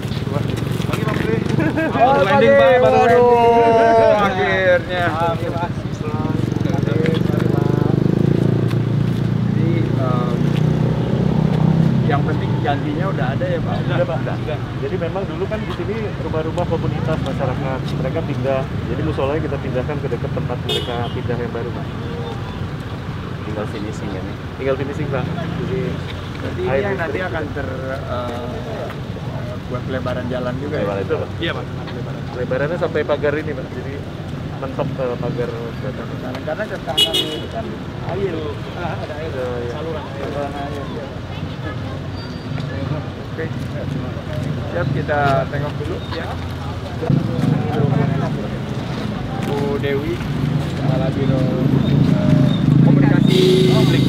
Pagi Pak Menteri. Landing Pak, baru landing. Akhirnya. Jadi yang penting janjinya udah ada ya Pak. Sudah Pak, sudah. Jadi memang dulu kan di sini rumah-rumah komunitas masyarakat, mereka pindah. Jadi musolanya kita pindahkan ke dekat tempat mereka pindah yang baru Pak. Tinggal finishing ya nih. Tinggal finishing Pak. Jadi ini yang nanti akan buat pelebaran jalan juga ya? Betul, Pak. Iya Pak. Lebarannya sampai pagar ini Pak. Jadi mentok ke pagar belakang. Karena ke kanan itu kan air. Ada air. Saluran air. Oke. Siap, kita tengok dulu ya. Bu Dewi, Kepala Biro Komunikasi Publik.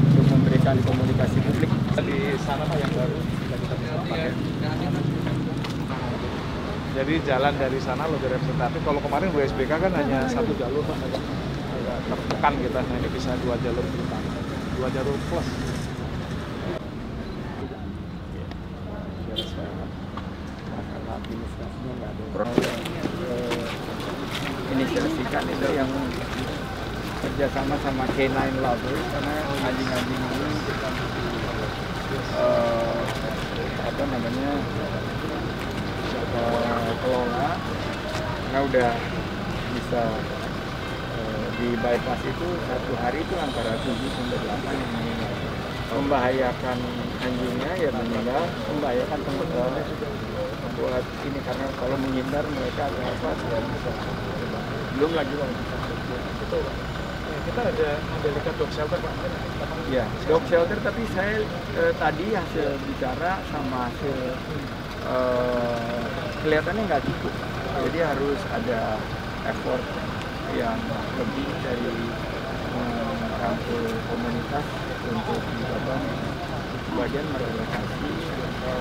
Untuk memberikan komunikasi publik di sana Pak yang baru kita bisa pakai. Jadi jalan dari sana lebih representatif. Kalau kemarin WSBK kan hanya satu jalur Pak, agak tertekan kita. Nah ini bisa 2 jalur ke depan, 2 jalur plus. Masalah administrasinya nggak ada. Inisiasikan itu yang kerjasama sama K9 Love karena anjing-anjing ini apa namanya kelola karena udah bisa di bypass itu satu hari itu antara 7 sampai 8 yang meninggal. Membahayakan anjingnya ya meninggal, membahayakan pengendara buat ini karena kalau menghindar mereka ada apa sudah bisa. Belum lagi kalau bisa betul Pak. Kita ada Mandalika Dog Shelter Pak. Ya, dog shelter tapi saya tadi hasil bicara sama hasil kelihatannya nggak cukup. Jadi harus ada effort yang lebih dari merangkul komunitas untuk mencoba sebagian merelokasi atau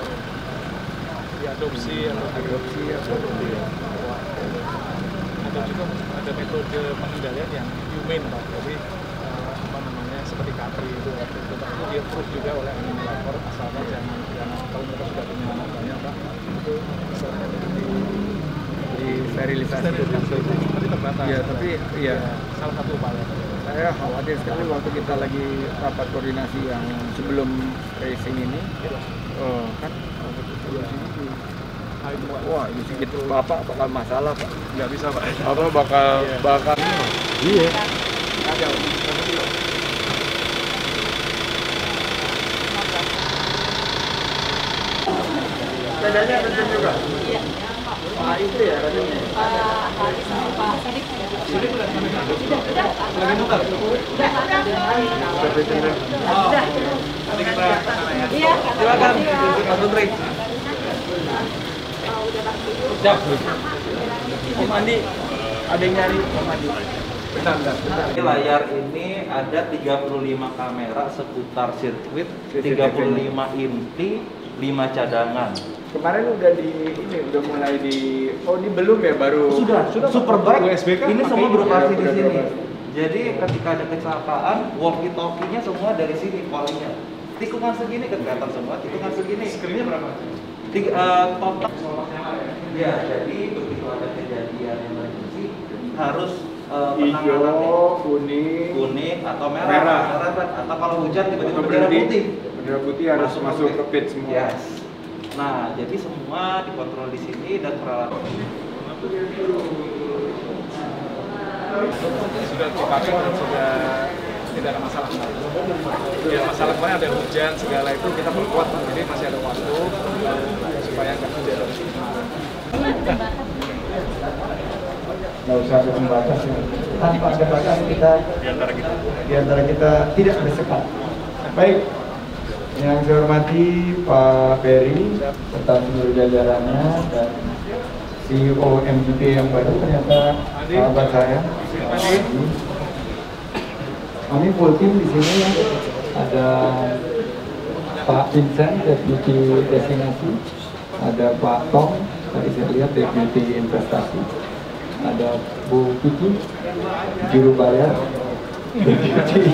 Diadopsi atau atau juga ada metode pengendalian yang humane Pak. Jadi apa namanya seperti kapri itu waktu itu Pak, itu dia proof juga oleh animal lapor asalkan jangan kalau mereka sudah punya anak banyak Pak itu misalnya di sterilisasi tapi terbatas. Ya, tapi ya salah satu upaya. Saya khawatir sekali waktu kita lagi rapat koordinasi yang sebelum racing ini, kan wah ini sedikit Bapak bakal masalah Pak. Nggak bisa Pak. Apa bakal Iya. ada. Sepedanya ada juga. Iya. Pak itu ya rasanya. Haris sama Pak Sidik. Lagi muter. Nanti kita kesana ya. Iya. Silakan Pak Menteri. Siap. Om Andi, ada yang nyari Om Andi. Bentar. Di layar ini ada 35 kamera seputar sirkuit, 35 inti, 5 cadangan. Kemarin udah udah mulai ini belum ya baru. Sudah Superbike. WSBK Ini pakai semua ini. beroperasi di Udah sini. beroperasi. Jadi ketika ada kecelakaan, walkie-talkie-nya semua dari sini calling-nya. Tikungan segini kelihatan semua, tikungan segini. Screen-nya berapa? Total. Ya, jadi begitu ada kejadian emergency harus Hijau, kuning atau merah. Atau kalau hujan tiba-tiba bendera putih. Bendera putih harus masuk ke pit semua. Yes. Nah, jadi semua dikontrol di sini dan peralatan. Sudah dipakai dan sudah tidak ada masalah. Ya masalah kemarin ada hujan segala itu kita perkuat Pak. Jadi masih ada waktu supaya nggak terjadi. Nggak usah ada pembatas ya. Tanpa ada batas kita di antara kita tidak bersekat. Baik. Yang saya hormati Pak Ferry serta seluruh jajarannya dan CEO MGP yang baru ternyata sahabat saya. Kami full team di sini ya. Ada Pak Vincent Deputy Destinasi, ada Pak Tom tadi saya lihat Deputy Investasi, ada Bu Kiki Juru Bayar, Deputy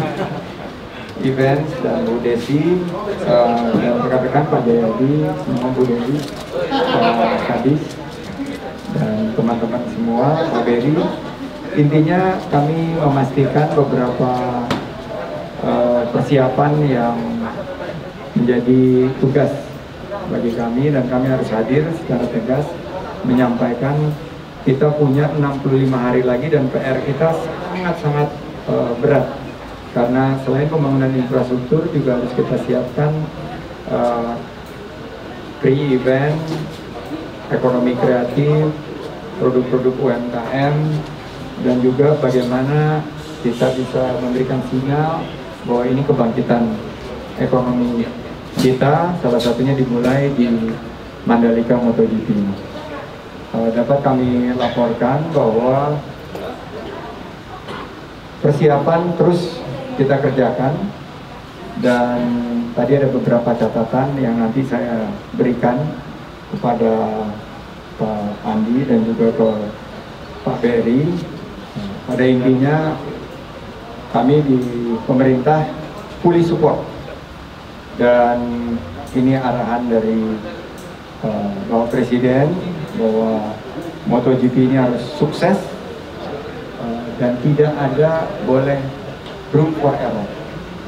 Events dan Bu Desi dan rekan-rekan Pak Jayadi, semua Bu Desi, Pak Kadis, dan teman-teman semua, Pak Beri. Intinya kami memastikan beberapa persiapan yang menjadi tugas bagi kami, dan kami harus hadir secara tegas menyampaikan kita punya 65 hari lagi dan PR kita sangat-sangat berat, karena selain pembangunan infrastruktur juga harus kita siapkan pre-event, ekonomi kreatif, produk-produk UMKM, dan juga bagaimana kita bisa memberikan sinyal bahwa ini kebangkitan ekonomi kita, salah satunya dimulai di Mandalika MotoGP. Dapat kami laporkan bahwa persiapan terus kita kerjakan, dan tadi ada beberapa catatan yang nanti saya berikan kepada Pak Andi dan juga ke Pak Beri. Pada intinya kami di pemerintah fully support, dan ini arahan dari Bapak Presiden bahwa MotoGP ini harus sukses dan tidak ada boleh room for error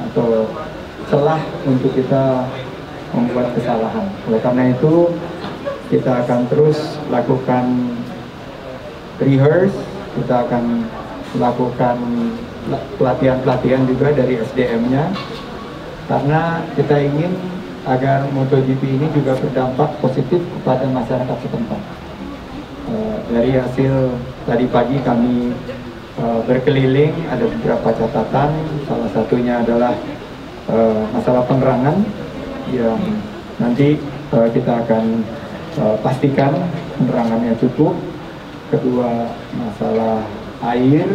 atau celah untuk kita membuat kesalahan. Oleh karena itu kita akan terus lakukan rehearse, kita akan melakukan pelatihan-pelatihan juga dari SDM-nya, karena kita ingin agar MotoGP ini juga berdampak positif kepada masyarakat setempat. Dari hasil tadi pagi kami berkeliling, ada beberapa catatan, salah satunya adalah masalah penerangan yang nanti kita akan pastikan penerangannya cukup. Kedua, masalah air,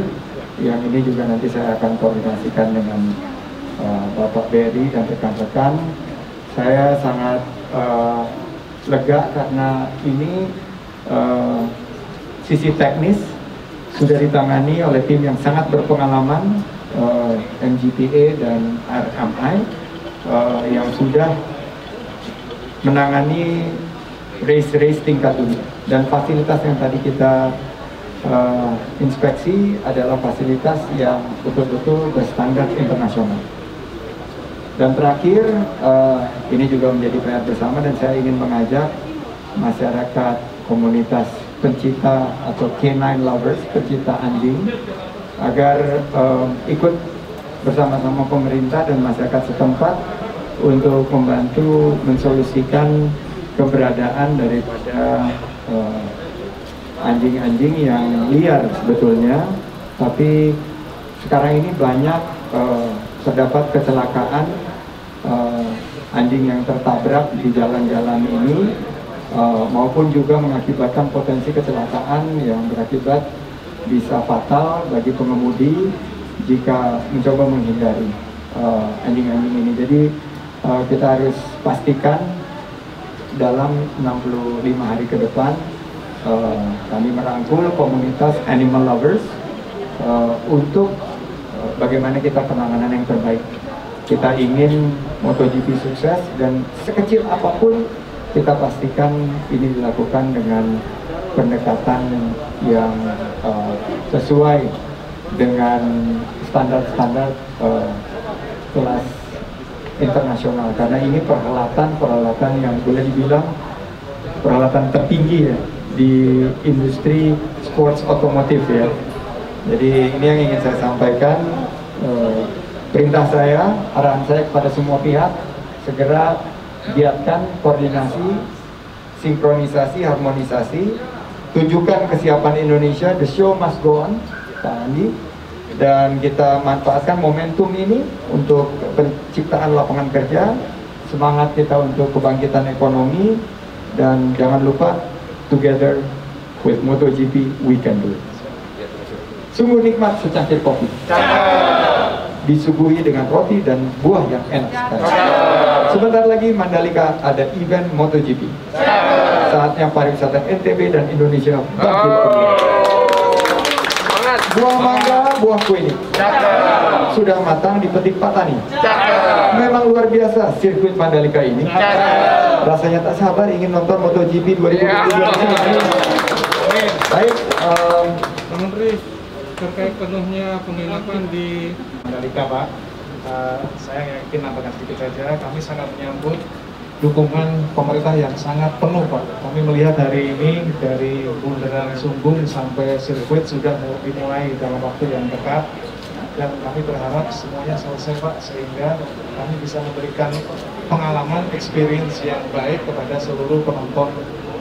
yang ini juga nanti saya akan koordinasikan dengan Bapak Beri dan rekan-rekan. Saya sangat lega karena ini sisi teknis sudah ditangani oleh tim yang sangat berpengalaman, MGPA dan RMI, yang sudah menangani race-race tingkat dunia. Dan fasilitas yang tadi kita inspeksi adalah fasilitas yang betul-betul berstandar internasional. Dan terakhir, ini juga menjadi PR bersama, dan saya ingin mengajak masyarakat komunitas pencinta atau canine lovers, pencinta anjing, agar ikut bersama-sama pemerintah dan masyarakat setempat untuk membantu mensolusikan keberadaan daripada anjing-anjing yang liar sebetulnya, tapi sekarang ini banyak terdapat kecelakaan anjing yang tertabrak di jalan-jalan ini, maupun juga mengakibatkan potensi kecelakaan yang berakibat bisa fatal bagi pengemudi jika mencoba menghindari anjing-anjing ini. Jadi kita harus pastikan dalam 65 hari ke depan kami merangkul komunitas animal lovers untuk bagaimana kita penanganan yang terbaik. Kita ingin MotoGP sukses, dan sekecil apapun kita pastikan ini dilakukan dengan pendekatan yang sesuai dengan standar-standar kelas internasional, karena ini peralatan yang boleh dibilang peralatan tertinggi ya di industri sports otomotif ya. Jadi ini yang ingin saya sampaikan. Perintah saya, arahan saya kepada semua pihak, segera giatkan koordinasi, sinkronisasi, harmonisasi, tunjukkan kesiapan Indonesia. The show must go on, Pak Andi, dan kita manfaatkan momentum ini untuk penciptaan lapangan kerja, semangat kita untuk kebangkitan ekonomi, dan jangan lupa together with MotoGP we can do it. Sungguh nikmat secangkir kopi, disuguhi dengan roti dan buah yang enak sekali. Sebentar lagi Mandalika ada event MotoGP. Saatnya pariwisata NTB dan Indonesia bangkit kembali. Buah mangga, buah kue ini sudah matang dipetik Pak Tani. Memang luar biasa sirkuit Mandalika ini. Rasanya tak sabar ingin nonton MotoGP 2022. Baik, Pak Menteri, terkait penuhnya penginapan di Mandalika, Pak, saya yakin nambahkan sedikit saja, kami sangat menyambut dukungan pemerintah yang sangat penuh, Pak. Kami melihat hari ini dari Bundaran Sumbung sampai sirkuit sudah dimulai dalam waktu yang dekat, dan kami berharap semuanya selesai, Pak, sehingga kami bisa memberikan pengalaman, experience yang baik kepada seluruh penonton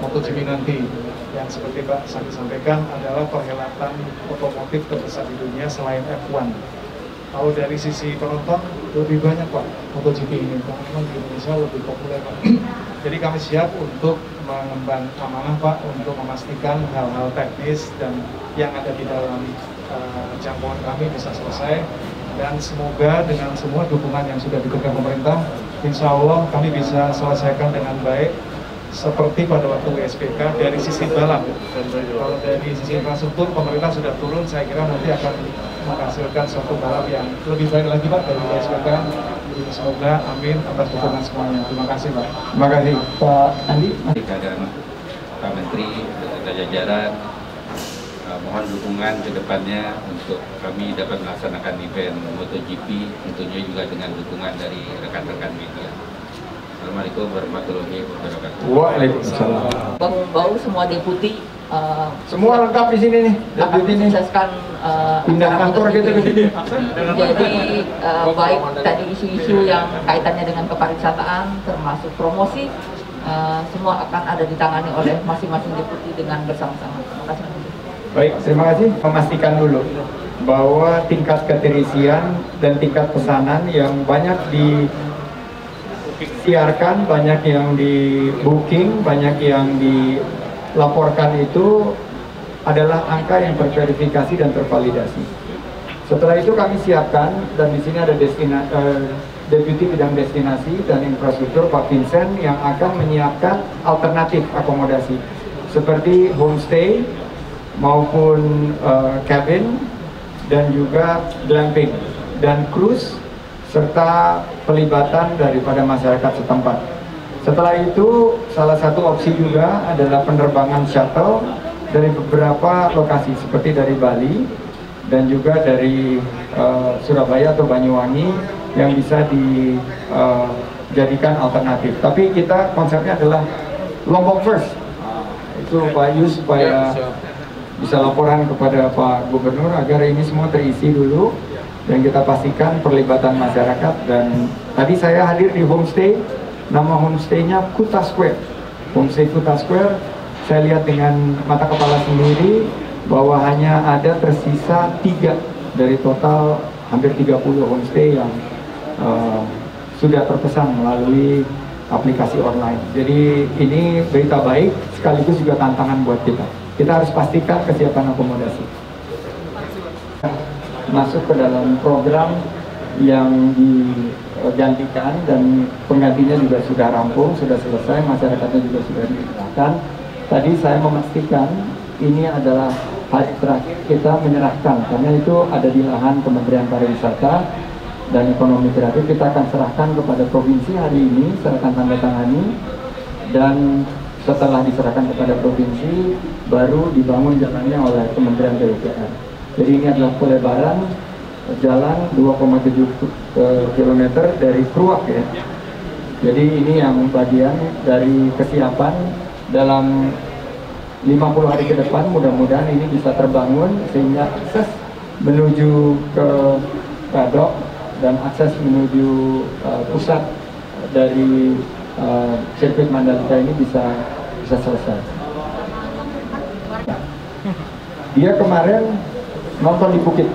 MotoGP nanti. Yang seperti Pak Sandi sampaikan adalah perhelatan otomotif terbesar di dunia selain F1. Kalau dari sisi penonton lebih banyak, Pak, MotoGP ini, karena memang di Indonesia lebih populer, Pak. Jadi kami siap untuk mengemban amanah, Pak, untuk memastikan hal-hal teknis dan yang ada di dalam jangkauan kami bisa selesai, dan semoga dengan semua dukungan yang sudah diberikan pemerintah, insya Allah kami bisa selesaikan dengan baik seperti pada waktu WSBK dari sisi balap. Kalau dari sisi infrastruktur pemerintah sudah turun, saya kira nanti akan menghasilkan suatu balap yang lebih baik lagi, Pak, dari WSBK. Jadi semoga amin atas dukungan semuanya. Terima kasih, Pak. terima kasih Pak Andi. Dan Pak Menteri beserta jajaran, mohon dukungan ke depannya untuk kami dapat melaksanakan event MotoGP, tentunya juga dengan dukungan dari rekan-rekan media. Assalamualaikum warahmatullahi wabarakatuh. Waalaikumsalam. Bau semua deputi. Semua lengkap di sini nih. Akan Deputi nih. mensukseskan Pindah kantor gitu ke sini. Jadi baik tadi isu-isu yang kaitannya dengan kepariwisataan, termasuk promosi, semua akan ada ditangani oleh masing-masing deputi dengan bersama-sama. Terima kasih. Baik, terima kasih. Memastikan dulu bahwa tingkat keterisian dan tingkat pesanan yang banyak disiarkan, banyak yang di booking, banyak yang dilaporkan itu adalah angka yang terverifikasi dan tervalidasi. Setelah itu kami siapkan, dan di sini ada Deputi Bidang Destinasi dan Infrastruktur Pak Vincent yang akan menyiapkan alternatif akomodasi seperti homestay maupun cabin dan juga glamping dan cruise serta pelibatan daripada masyarakat setempat. Setelah itu salah satu opsi juga adalah penerbangan shuttle dari beberapa lokasi seperti dari Bali dan juga dari Surabaya atau Banyuwangi yang bisa dijadikan alternatif. Tapi kita konsepnya adalah Lombok first. Itu Pak Yus supaya bisa laporan kepada Pak Gubernur agar ini semua terisi dulu dan kita pastikan perlibatan masyarakat. Dan tadi saya hadir di homestay, nama homestaynya Kuta Square. Homestay Kuta Square, saya lihat dengan mata kepala sendiri bahwa hanya ada tersisa 3 dari total hampir 30 homestay yang sudah terpesan melalui aplikasi online. Jadi ini berita baik sekaligus juga tantangan buat kita. Kita harus pastikan kesiapan akomodasi. Masuk ke dalam program yang digantikan dan penggantinya juga sudah rampung, sudah selesai, masyarakatnya juga sudah dikerahkan. Tadi saya memastikan ini adalah hari terakhir kita menyerahkan, karena itu ada di lahan Kementerian Pariwisata dan Ekonomi Kreatif. Kita akan serahkan kepada provinsi hari ini, serahkan tanda tangani, dan setelah diserahkan kepada provinsi baru dibangun jalannya oleh Kementerian PUPR. Jadi ini adalah pelebaran jalan 2,7 km dari Kruak ya. Jadi ini yang bagian dari kesiapan dalam 50 hari ke depan, mudah-mudahan ini bisa terbangun sehingga akses menuju ke Gadok dan akses menuju pusat dari sirkuit Mandalika ini bisa selesai. Dia kemarin nonton di Bukit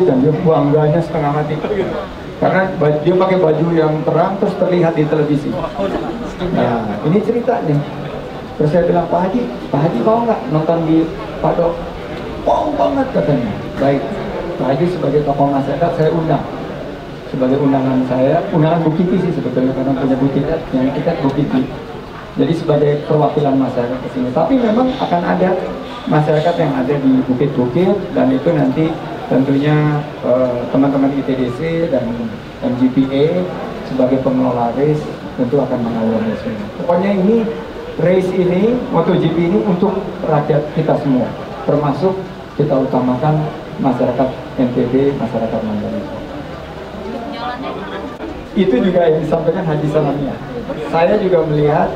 dan dia bangganya setengah mati karena dia pakai baju yang terang terus terlihat di televisi. Nah, ini cerita nih. Terus saya bilang, Pak Haji mau nggak nonton di Padok? Mau banget katanya. Baik, Pak Haji sebagai tokoh masyarakat saya undang. Sebagai undangan saya, undangan Bukiti sih sebetulnya, karena punya Bukiti, yang tiket Bukiti. Jadi sebagai perwakilan masyarakat ke sini. Tapi memang akan ada masyarakat yang ada di bukit-bukit dan itu nanti tentunya teman-teman ITDC dan MGPA sebagai pengelola race tentu akan mengawal semua. Pokoknya ini race ini, MotoGP ini untuk rakyat kita semua, termasuk kita utamakan masyarakat NTB, masyarakat Mandalika. Itu juga yang disampaikan Haji Salamia. Saya juga melihat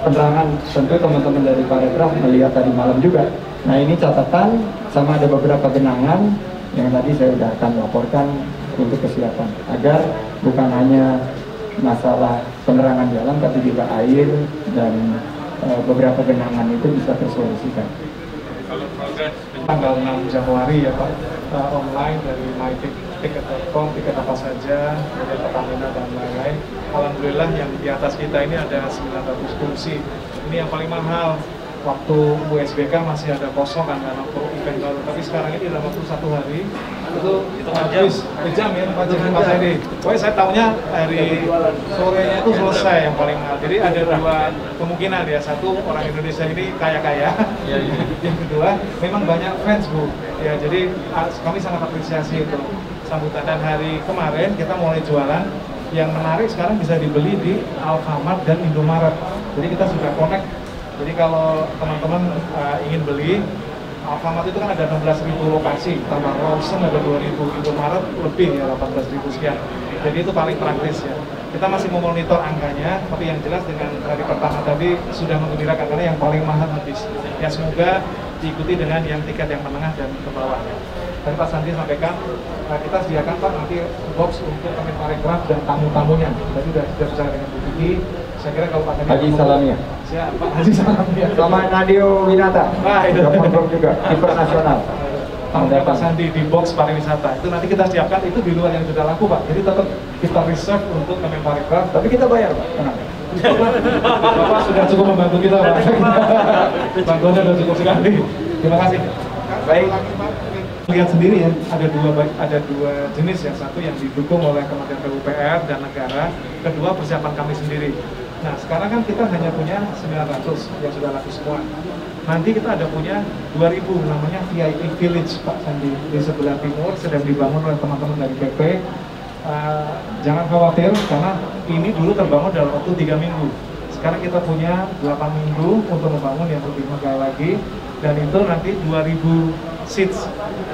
penerangan, tentu teman-teman dari Parekraf melihat tadi malam juga. Nah ini catatan, sama ada beberapa genangan yang tadi saya sudah akan laporkan untuk kesiapan, agar bukan hanya masalah penerangan jalan, tapi juga air dan beberapa genangan itu bisa tersolusikan. Tanggal 6 Januari ya Pak, online dari myticket.com, tiket apa saja, kemudian Pertamina dan lain-lain. Alhamdulillah yang di atas kita ini ada 900 kursi. Ini yang paling mahal. Waktu USBK masih ada kosong kan karena event baru. Tapi sekarang ini dalam waktu 1 hari itu habis jam ya Pak Jadi. Pokoknya saya tahunya hari sorenya itu selesai yang paling mahal. Jadi ada 2 kemungkinan ya. Satu, orang Indonesia ini kaya-kaya. Yang kedua, memang banyak fans Bu. Ya jadi kami sangat apresiasi itu sambutan. Dan hari kemarin kita mulai jualan. Yang menarik sekarang bisa dibeli di Alfamart dan Indomaret. Jadi kita sudah connect. Jadi kalau teman-teman ingin beli, Alfamart itu kan ada 16.000 lokasi, tambah Lawson ada 2.000, Indomaret lebih ya 18.000 sekian. Jadi itu paling praktis ya. Kita masih memonitor angkanya, tapi yang jelas dengan hari pertama tadi sudah menggembirakan karena yang paling mahal habis. Ya semoga diikuti dengan yang tiket yang menengah dan ke bawah. Tadi Pak Sandi sampaikan, kita sediakan Pak nanti box untuk Parekraf dan tamu-tamunya. Tadi sudah bicara dengan Bu Vicky. Saya kira kalau Pak Haji Salamia. Siapa? Haji Salamia. Sama Nadio Winata. Itu juga kiper nasional. Tamunya Pak Sandi di box pariwisata. Itu nanti kita siapkan itu di luar yang sudah laku Pak. Jadi tetap kita reserve untuk Parekraf. Tapi kita bayar Pak. Tenang. Bapak sudah cukup membantu kita Pak. Bantuannya sudah cukup sekali. Terima kasih. Baik. Lihat sendiri ya, ada dua jenis. Yang satu yang didukung oleh Kementerian PUPR dan negara, kedua persiapan kami sendiri. Nah sekarang kan kita hanya punya 900 yang sudah laku semua. Nanti kita ada punya 2000 namanya VIP Village Pak Sandi, di sebelah timur sedang dibangun oleh teman-teman dari PP. Jangan khawatir karena ini dulu terbangun dalam waktu 3 minggu. Sekarang kita punya 8 minggu untuk membangun yang lebih megah lagi, dan itu nanti 2000 seats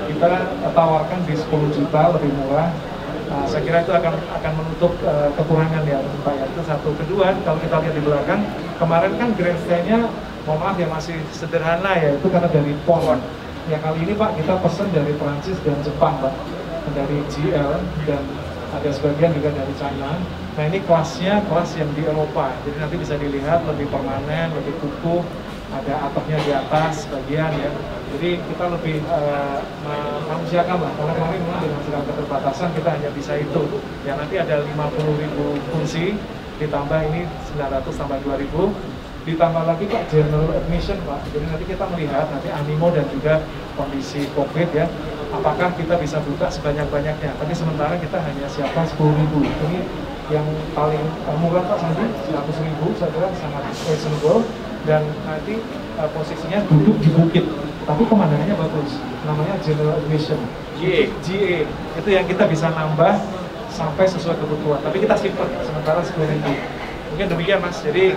kita tawarkan di 10 juta lebih murah. Saya kira itu akan menutup kekurangan ya Pak ya. Itu satu. Kedua, kalau kita lihat di belakang, kemarin kan grandstand-nya mohon maaf ya masih sederhana ya, itu karena dari PON. Ya kali ini Pak kita pesen dari Prancis dan Jepang Pak, dari GL dan ada sebagian juga dari China. Nah ini kelasnya kelas yang di Eropa, jadi nanti bisa dilihat lebih permanen, lebih kukuh, ada atapnya di atas bagian ya. Jadi kita lebih memanusiakan lah, karena kemarin memang dengan segala keterbatasan kita hanya bisa itu. Ya nanti ada 50.000 kursi, ditambah ini 900 tambah 2.000, ditambah lagi Pak general admission Pak. Jadi nanti kita melihat nanti animo dan juga kondisi COVID ya, apakah kita bisa buka sebanyak-banyaknya. Tapi sementara kita hanya siapkan 10.000. Ini yang paling murah Pak Sandi, 100.000 saya kira sangat reasonable. Dan nanti posisinya duduk di bukit, tapi pemandangannya bagus. Namanya General Admission GA. Itu yang kita bisa nambah sampai sesuai kebutuhan. Tapi kita simpen sementara 10.000. Mungkin demikian Mas. Jadi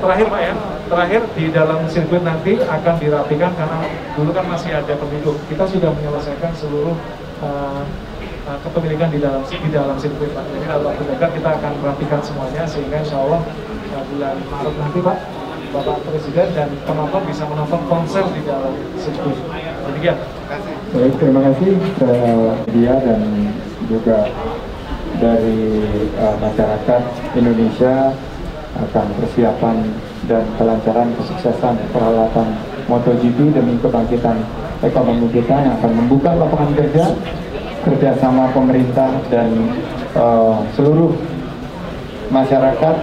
terakhir Pak ya, terakhir di dalam sirkuit nanti akan dirapikan karena dulu kan masih ada penduduk. Kita sudah menyelesaikan seluruh kepemilikan di dalam sirkuit Pak. Jadi dalam waktu dekat kita akan merapikan semuanya sehingga insya Allah bulan Maret nanti Pak, Bapak Presiden dan penonton bisa menonton konser di dalam sirkuit. Demikian. Baik, terima kasih dia dan juga dari masyarakat Indonesia akan persiapan dan kelancaran kesuksesan perhelatan MotoGP demi kebangkitan ekonomi kita yang akan membuka lapangan kerjasama pemerintah dan seluruh masyarakat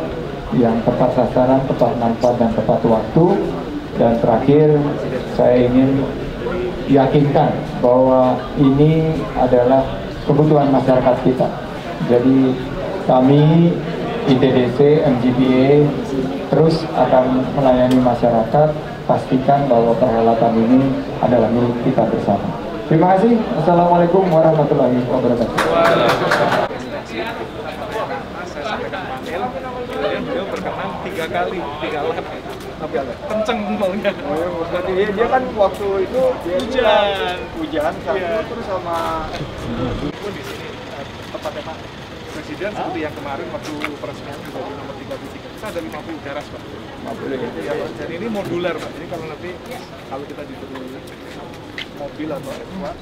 yang tepat sasaran, tepat manfaat dan tepat waktu. Dan terakhir saya ingin yakinkan bahwa ini adalah kebutuhan masyarakat kita. Jadi kami ITDC, MGPA terus akan melayani masyarakat, pastikan bahwa perhelatan ini adalah milik kita bersama. Terima kasih. Assalamualaikum warahmatullahi wabarakatuh. Saya sampaikan panel, kemudian beliau berkenan 3 kali, 3 lap. Tapi agak kenceng maunya. Berarti dia kan waktu itu hujan Iya. terus sama Pun di sini tepatnya Pak Presiden seperti yang kemarin waktu peresmian juga di nomor 33. Kita ada 50 teras Pak. 50 ya. Iya Pak. Dan ini modular Pak. Jadi kalau nanti kalau kita disuruh mobil atau Pak,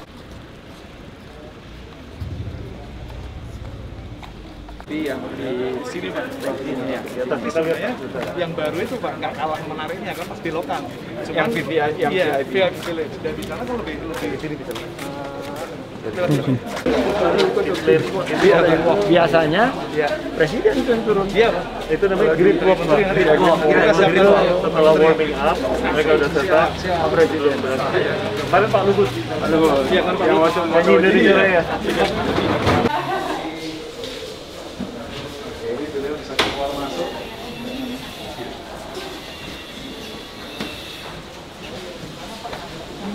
yang di sini Pak. sini ya. Di atas kita lihat Sebenarnya yang baru itu Pak nggak kalah menariknya kan pas belokan. Yang VVI, yang iya, VIP. VIP Village. Dan di sana kan lebih di sini bisa. Biasanya presiden itu yang turun. Iya Pak. Itu namanya grid walk, Pak. Grid walk. Grid walk. Setelah warming up, mereka udah selesai. Presiden. Kemarin Pak Luhut. Iya kan Pak. Yang masuk nyanyi Indonesia Raya. Jadi beliau bisa keluar masuk.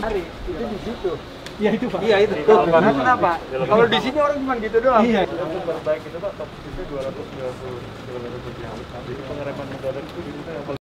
Hari itu di situ. Iya itu Pak. Iya itu. Karena kenapa? Kalau di sini orang cuma gitu doang. Iya. Untuk terbaik itu Pak, top speednya 290 km/jam. Jadi pengereman mendadak itu di mana yang paling